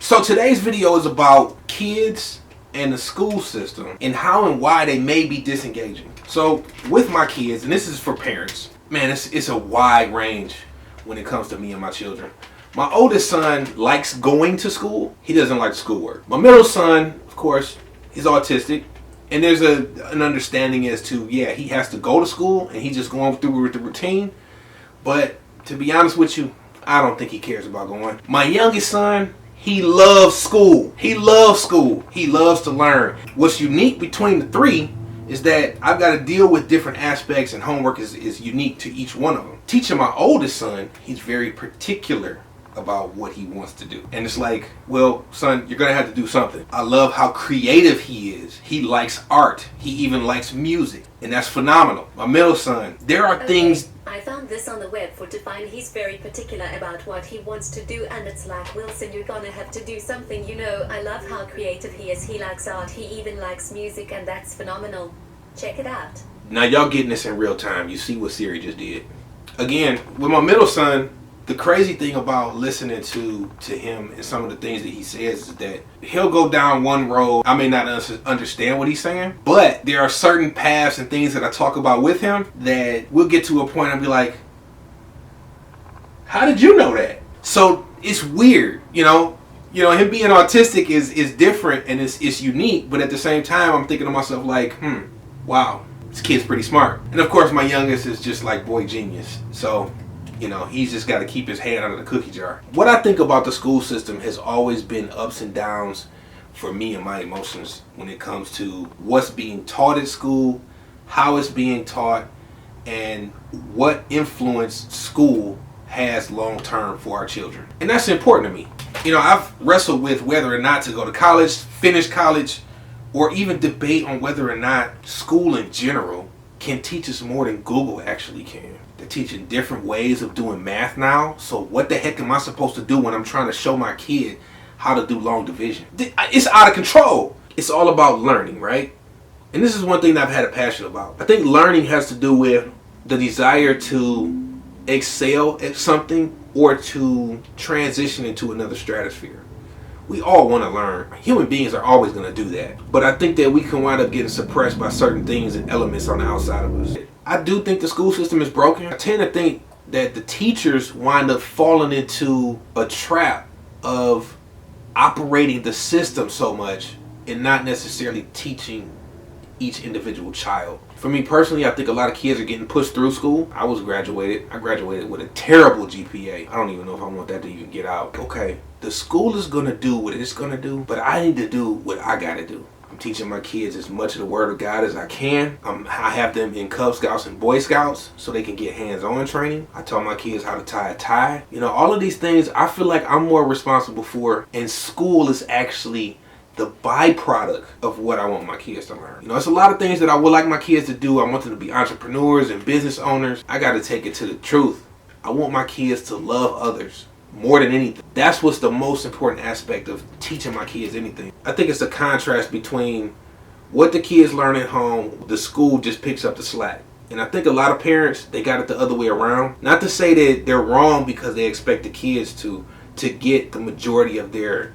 So today's video is about kids and the school system and how and why they may be disengaging. So with my kids, and this is for parents, man, it's a wide range when it comes to me and my children. My oldest son likes going to school. He doesn't like schoolwork. My middle son, of course, he's autistic. And there's an understanding as to, yeah, he has to go to school and he's just going through with the routine. But to be honest with you, I don't think he cares about going. My youngest son, he loves school. He loves school. He loves to learn. What's unique between the three is that I've got to deal with different aspects, and homework is unique to each one of them. Teaching my oldest son, he's very particular about what he wants to do. And it's like, well, son, you're gonna have to do something. I love how creative he is. He likes art. He even likes music, and that's phenomenal. My middle son, there are things. I found this on the web for to find he's very particular about what he wants to do, and it's like, Wilson, you're gonna have to do something. You know, I love how creative he is. He likes art. He even likes music, and that's phenomenal. Check it out. Now y'all getting this in real time. You see what Siri just did. Again, with my middle son, the crazy thing about listening to him and some of the things that he says is that he'll go down one road. I may not understand what he's saying, but there are certain paths and things that I talk about with him that we'll get to a point and be like, how did you know that? So it's weird, you know, him being autistic is different and it's unique, but at the same time, I'm thinking to myself like, wow, this kid's pretty smart. And of course, my youngest is just like boy genius. So, you know, he's just got to keep his hand out of the cookie jar. What I think about the school system has always been ups and downs for me and my emotions when it comes to what's being taught at school, how it's being taught, and what influence school has long term for our children. And that's important to me. You know, I've wrestled with whether or not to go to college, finish college, or even debate on whether or not school in general can teach us more than Google actually can. They're teaching different ways of doing math now. So what the heck am I supposed to do when I'm trying to show my kid how to do long division? It's out of control. It's all about learning, right? And this is one thing that I've had a passion about. I think learning has to do with the desire to excel at something or to transition into another stratosphere. We all want to learn. Human beings are always going to do that. But I think that we can wind up getting suppressed by certain things and elements on the outside of us. I do think the school system is broken. I tend to think that the teachers wind up falling into a trap of operating the system so much and not necessarily teaching each individual child. For me personally, I think a lot of kids are getting pushed through school. I graduated with a terrible GPA. I don't even know if I want that to even get out. Okay, the school is going to do what it's going to do, but I need to do what I got to do. I'm teaching my kids as much of the Word of God as I can. I have them in Cub Scouts and Boy Scouts so they can get hands-on training. I tell my kids how to tie a tie. You know, all of these things I feel like I'm more responsible for, and school is actually the byproduct of what I want my kids to learn. You know, it's a lot of things that I would like my kids to do. I want them to be entrepreneurs and business owners. I got to take it to the truth. I want my kids to love others more than anything. That's what's the most important aspect of teaching my kids anything. I think it's a contrast between what the kids learn at home, the school just picks up the slack. And I think a lot of parents, they got it the other way around. Not to say that they're wrong because they expect the kids to get the majority of their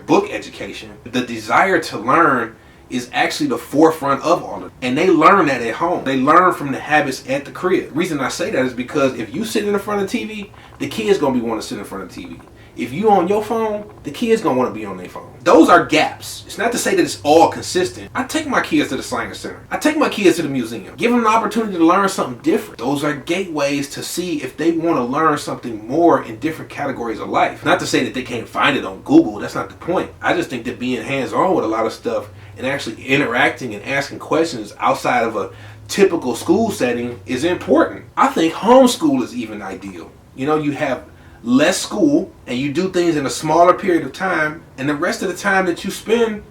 book education. The desire to learn is actually the forefront of all of it. And they learn that at home. They learn from the habits at the crib. The reason I say that is because if you sit in front of the TV, the kid's gonna be wanting to sit in front of the TV. If you on your phone, the kid's gonna want to be on their phone. Those are gaps. It's not to say that it's all consistent. I take my kids to the Science Center. I take my kids to the museum. Give them an opportunity to learn something different. Those are gateways to see if they want to learn something more in different categories of life. Not to say that they can't find it on Google. That's not the point. I just think that being hands-on with a lot of stuff and actually interacting and asking questions outside of a typical school setting is important. I think homeschool is even ideal. You know, you have less school and you do things in a smaller period of time, and the rest of the time that you spend,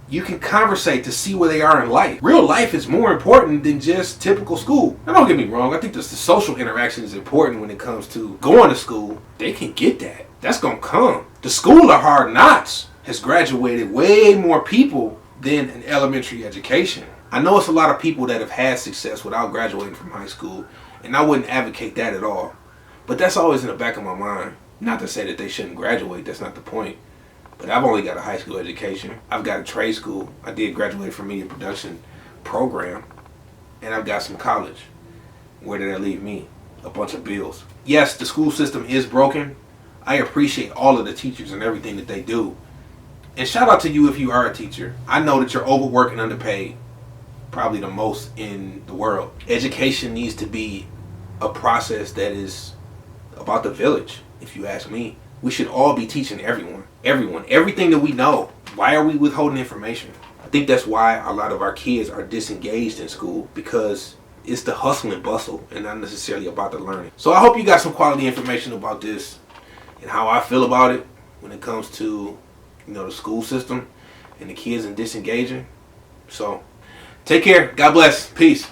you can conversate to see where they are in life. Real life is more important than just typical school. Now don't get me wrong, I think the social interaction is important when it comes to going to school. They can get that. That's gonna come. The School of Hard Knocks has graduated way more people than an elementary education. I know it's a lot of people that have had success without graduating from high school, and I wouldn't advocate that at all. But that's always in the back of my mind. Not to say that they shouldn't graduate, that's not the point. But I've only got a high school education. I've got a trade school. I did graduate from media production program. And I've got some college. Where did that leave me? A bunch of bills. Yes, the school system is broken. I appreciate all of the teachers and everything that they do. And shout out to you if you are a teacher. I know that you're overworked and underpaid. Probably the most in the world. Education needs to be a process that is about the village, if you ask me. We should all be teaching everyone. Everything that we know. Why are we withholding information? I think that's why a lot of our kids are disengaged in school, because it's the hustle and bustle and not necessarily about the learning. So I hope you got some quality information about this and how I feel about it when it comes to, the school system and the kids and disengaging. So take care. God bless. Peace.